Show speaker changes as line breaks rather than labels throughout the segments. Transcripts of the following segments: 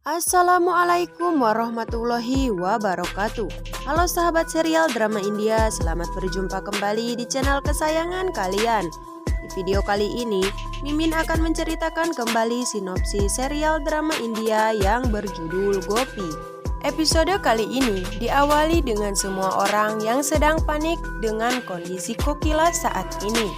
Assalamualaikum warahmatullahi wabarakatuh. Halo sahabat serial drama India, selamat berjumpa kembali di channel kesayangan kalian. Di video kali ini, Mimin akan menceritakan kembali sinopsis serial drama India yang berjudul Gopi. Episode kali ini diawali dengan semua orang yang sedang panik dengan kondisi Kokila saat ini.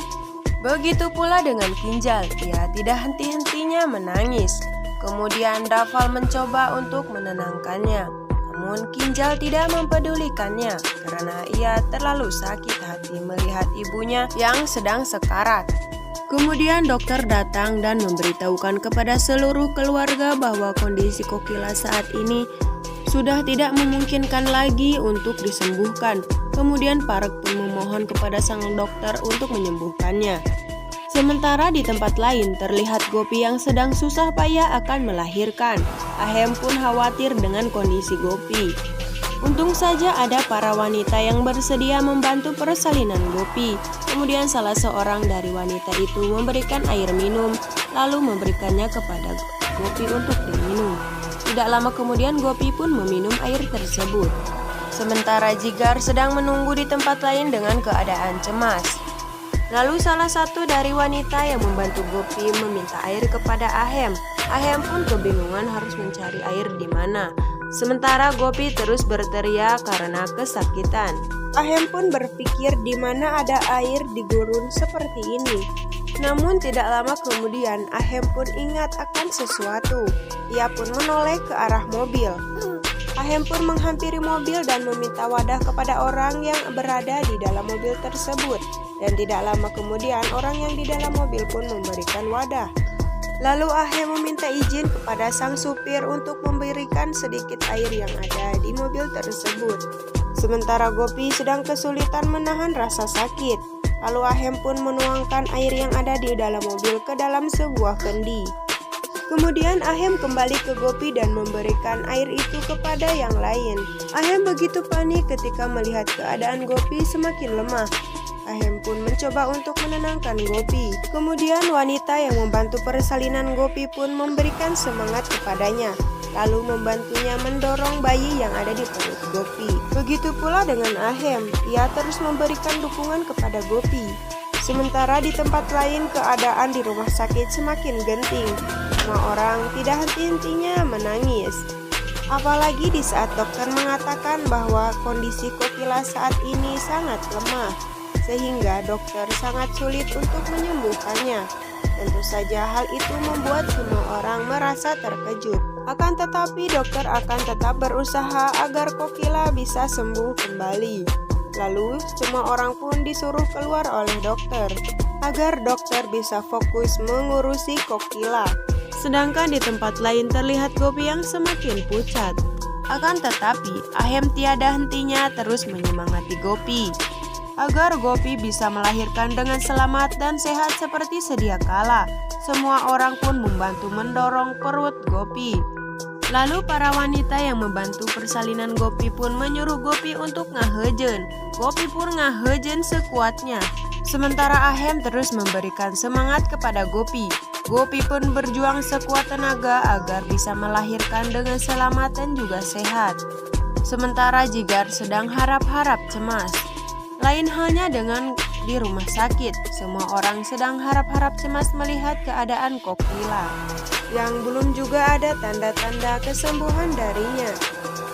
Begitu pula dengan Kinjal, ia tidak henti-hentinya menangis. Kemudian Dafal mencoba untuk menenangkannya, namun Kinjal tidak mempedulikannya karena ia terlalu sakit hati melihat ibunya yang sedang sekarat. Kemudian dokter datang dan memberitahukan kepada seluruh keluarga bahwa kondisi Kokila saat ini sudah tidak memungkinkan lagi untuk disembuhkan. Kemudian Parek pun memohon kepada sang dokter untuk menyembuhkannya. Sementara di tempat lain terlihat Gopi yang sedang susah payah akan melahirkan. Ahem pun khawatir dengan kondisi Gopi. Untung saja ada para wanita yang bersedia membantu persalinan Gopi. Kemudian salah seorang dari wanita itu memberikan air minum, lalu memberikannya kepada Gopi untuk diminum. Tidak lama kemudian Gopi pun meminum air tersebut. Sementara Jigar sedang menunggu di tempat lain dengan keadaan cemas. Lalu salah satu dari wanita yang membantu Gopi meminta air kepada Ahem. Ahem pun kebingungan harus mencari air di mana. Sementara Gopi terus berteriak karena kesakitan. Ahem pun berpikir di mana ada air di gurun seperti ini. Namun tidak lama kemudian Ahem pun ingat akan sesuatu. Ia pun menoleh ke arah mobil. Ahem pun menghampiri mobil dan meminta wadah kepada orang yang berada di dalam mobil tersebut. Dan tidak lama kemudian orang yang di dalam mobil pun memberikan wadah. Lalu Ahem meminta izin kepada sang supir untuk memberikan sedikit air yang ada di mobil tersebut. Sementara Gopi sedang kesulitan menahan rasa sakit. Lalu Ahem pun menuangkan air yang ada di dalam mobil ke dalam sebuah kendi. Kemudian Ahem kembali ke Gopi dan memberikan air itu kepada yang lain. Ahem begitu panik ketika melihat keadaan Gopi semakin lemah. Ahem pun mencoba untuk menenangkan Gopi. Kemudian wanita yang membantu persalinan Gopi pun memberikan semangat kepadanya, lalu membantunya mendorong bayi yang ada di perut Gopi. Begitu pula dengan Ahem, ia terus memberikan dukungan kepada Gopi. Sementara di tempat lain keadaan di rumah sakit semakin genting. Semua orang tidak henti-hentinya menangis. Apalagi di saat dokter mengatakan bahwa kondisi Kokila saat ini sangat lemah, sehingga dokter sangat sulit untuk menyembuhkannya. Tentu saja hal itu membuat semua orang merasa terkejut. Akan tetapi dokter akan tetap berusaha agar Kokila bisa sembuh kembali. Lalu semua orang pun disuruh keluar oleh dokter agar dokter bisa fokus mengurusi Kokila. Sedangkan di tempat lain terlihat Gopi yang semakin pucat. Akan tetapi Ahem tiada hentinya terus menyemangati Gopi agar Gopi bisa melahirkan dengan selamat dan sehat seperti sedia kala. Semua orang pun membantu mendorong perut Gopi. Lalu para wanita yang membantu persalinan Gopi pun menyuruh Gopi untuk ngahejen. Gopi pun ngahejen sekuatnya. Sementara Ahem terus memberikan semangat kepada Gopi. Gopi pun berjuang sekuat tenaga agar bisa melahirkan dengan selamat dan juga sehat. Sementara Jigar sedang harap-harap cemas. Lain halnya dengan di rumah sakit, semua orang sedang harap-harap cemas melihat keadaan Kokila yang belum juga ada tanda-tanda kesembuhan darinya.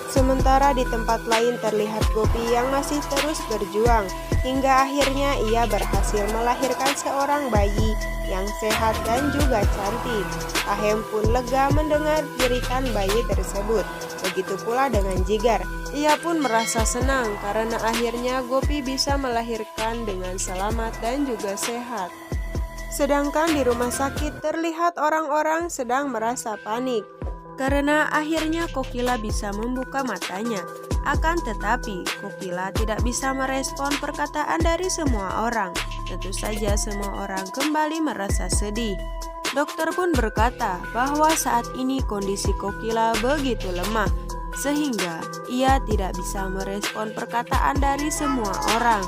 Sementara di tempat lain terlihat Gopi yang masih terus berjuang, hingga akhirnya ia berhasil melahirkan seorang bayi yang sehat dan juga cantik. Ahem pun lega mendengar jeritan bayi tersebut. Begitu pula dengan Jigar. Ia pun merasa senang karena akhirnya Gopi bisa melahirkan dengan selamat dan juga sehat. Sedangkan di rumah sakit terlihat orang-orang sedang merasa panik karena akhirnya Kokila bisa membuka matanya. Akan tetapi Kokila tidak bisa merespon perkataan dari semua orang. Tentu saja semua orang kembali merasa sedih. Dokter pun berkata bahwa saat ini kondisi Kokila begitu lemah, sehingga ia tidak bisa merespon perkataan dari semua orang.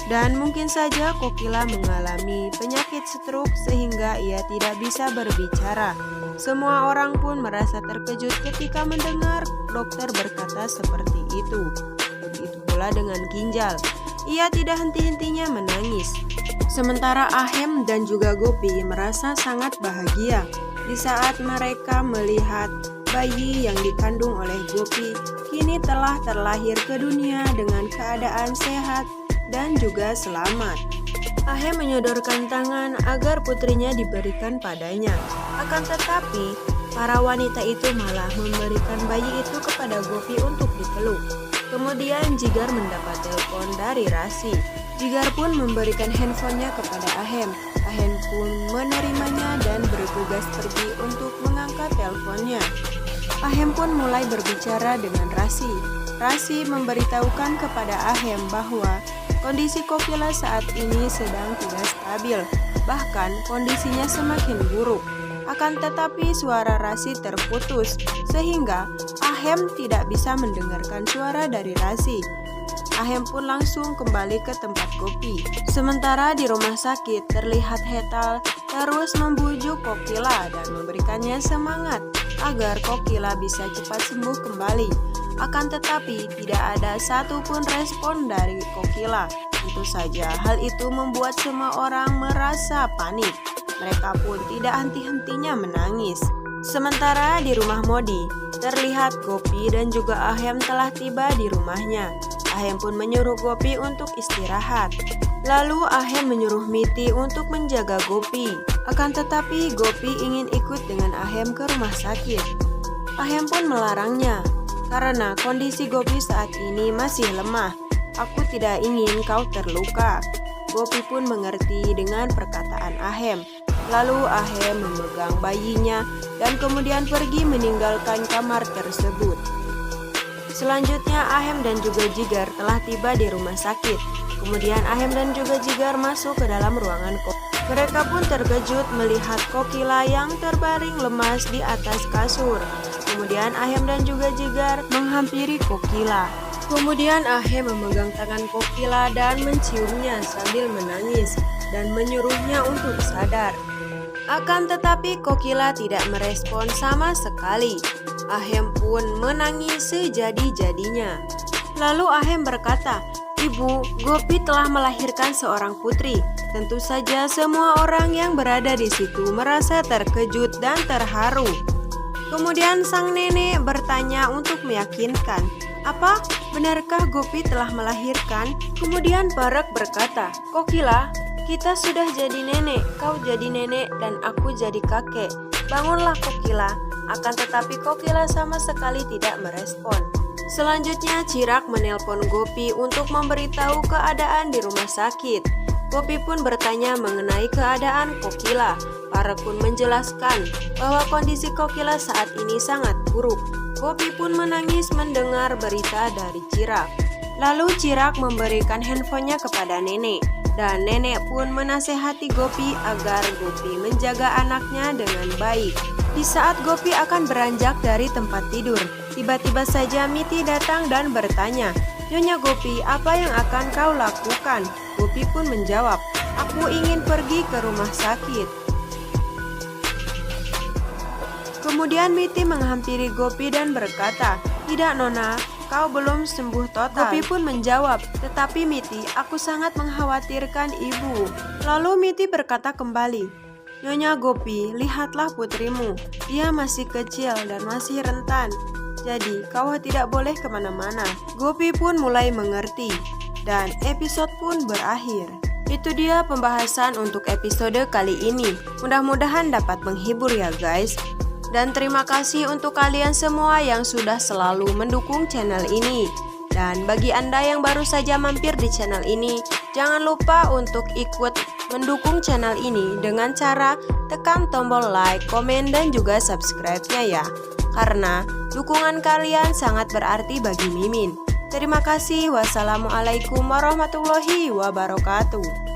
Dan mungkin saja Kokila mengalami penyakit stroke sehingga ia tidak bisa berbicara. Semua orang pun merasa terkejut ketika mendengar dokter berkata seperti itu. Begitu pula dengan Ginjal. Ia tidak henti-hentinya menangis. Sementara Ahem dan juga Gopi merasa sangat bahagia di saat mereka melihat bayi yang dikandung oleh Gopi kini telah terlahir ke dunia dengan keadaan sehat dan juga selamat. Ahem menyodorkan tangan agar putrinya diberikan padanya. Akan tetapi, para wanita itu malah memberikan bayi itu kepada Gopi untuk dipeluk. Kemudian Jigar mendapat telepon dari Rasi. Jigar pun memberikan handphonenya kepada Ahem. Ahem pun menerimanya dan bergegas pergi untuk mengangkat teleponnya. Ahem pun mulai berbicara dengan Rasi. Rasi memberitahukan kepada Ahem bahwa kondisi Kokila saat ini sedang tidak stabil, bahkan kondisinya semakin buruk. Akan tetapi suara Rasi terputus, sehingga Ahem tidak bisa mendengarkan suara dari Rasi. Ahem pun langsung kembali ke tempat Gopi. Sementara di rumah sakit terlihat Hetal terus membujuk Kokila dan memberikannya semangat agar Kokila bisa cepat sembuh kembali. Akan tetapi tidak ada satupun respon dari Kokila. Tentu saja hal itu membuat semua orang merasa panik. Mereka pun tidak henti-hentinya menangis. Sementara di rumah Modi, terlihat Gopi dan juga Ahem telah tiba di rumahnya. Ahem pun menyuruh Gopi untuk istirahat. Lalu Ahem menyuruh Miti untuk menjaga Gopi. Akan tetapi Gopi ingin ikut dengan Ahem ke rumah sakit. Ahem pun melarangnya. Karena kondisi Gopi saat ini masih lemah, aku tidak ingin kau terluka. Gopi pun mengerti dengan perkataan Ahem. Lalu Ahem memegang bayinya dan kemudian pergi meninggalkan kamar tersebut. Selanjutnya Ahem dan juga Jigar telah tiba di rumah sakit. Kemudian Ahem dan juga Jigar masuk ke dalam ruangan Kokila. Mereka pun terkejut melihat Kokila yang terbaring lemas di atas kasur. Kemudian Ahem dan juga Jigar menghampiri Kokila. Kemudian Ahem memegang tangan Kokila dan menciumnya sambil menangis dan menyuruhnya untuk sadar. Akan tetapi Kokila tidak merespon sama sekali. Ahem pun menangis sejadi-jadinya. Lalu Ahem berkata, "Ibu, Gopi telah melahirkan seorang putri." Tentu saja semua orang yang berada di situ merasa terkejut dan terharu. Kemudian sang nenek bertanya untuk meyakinkan, "Apa? Benarkah Gopi telah melahirkan?" Kemudian Barak berkata, "Kokila, kita sudah jadi nenek, kau jadi nenek dan aku jadi kakek. Bangunlah Kokila." Akan tetapi Kokila sama sekali tidak merespon. Selanjutnya Cirak menelpon Gopi untuk memberitahu keadaan di rumah sakit. Gopi pun bertanya mengenai keadaan Kokila. Barak pun menjelaskan bahwa kondisi Kokila saat ini sangat buruk. Gopi pun menangis mendengar berita dari Cirak. Lalu Cirak memberikan handphonenya kepada nenek. Dan nenek pun menasehati Gopi agar Gopi menjaga anaknya dengan baik. Di saat Gopi akan beranjak dari tempat tidur, tiba-tiba saja Miti datang dan bertanya, "Nyonya Gopi, apa yang akan kau lakukan?" Gopi pun menjawab, "Aku ingin pergi ke rumah sakit." Kemudian Miti menghampiri Gopi dan berkata, "Tidak Nona, kau belum sembuh total." Gopi pun menjawab, "Tetapi Miti, aku sangat mengkhawatirkan ibu." Lalu Miti berkata kembali, "Nyonya Gopi, lihatlah putrimu. Dia masih kecil dan masih rentan. Jadi kau tidak boleh kemana-mana." Gopi pun mulai mengerti dan episode pun berakhir. Itu dia pembahasan untuk episode kali ini. Mudah-mudahan dapat menghibur ya guys. Dan terima kasih untuk kalian semua yang sudah selalu mendukung channel ini. Dan bagi Anda yang baru saja mampir di channel ini, jangan lupa untuk ikut mendukung channel ini dengan cara tekan tombol like, komen, dan juga subscribe-nya ya. Karena dukungan kalian sangat berarti bagi Mimin. Terima kasih. Wassalamualaikum warahmatullahi wabarakatuh.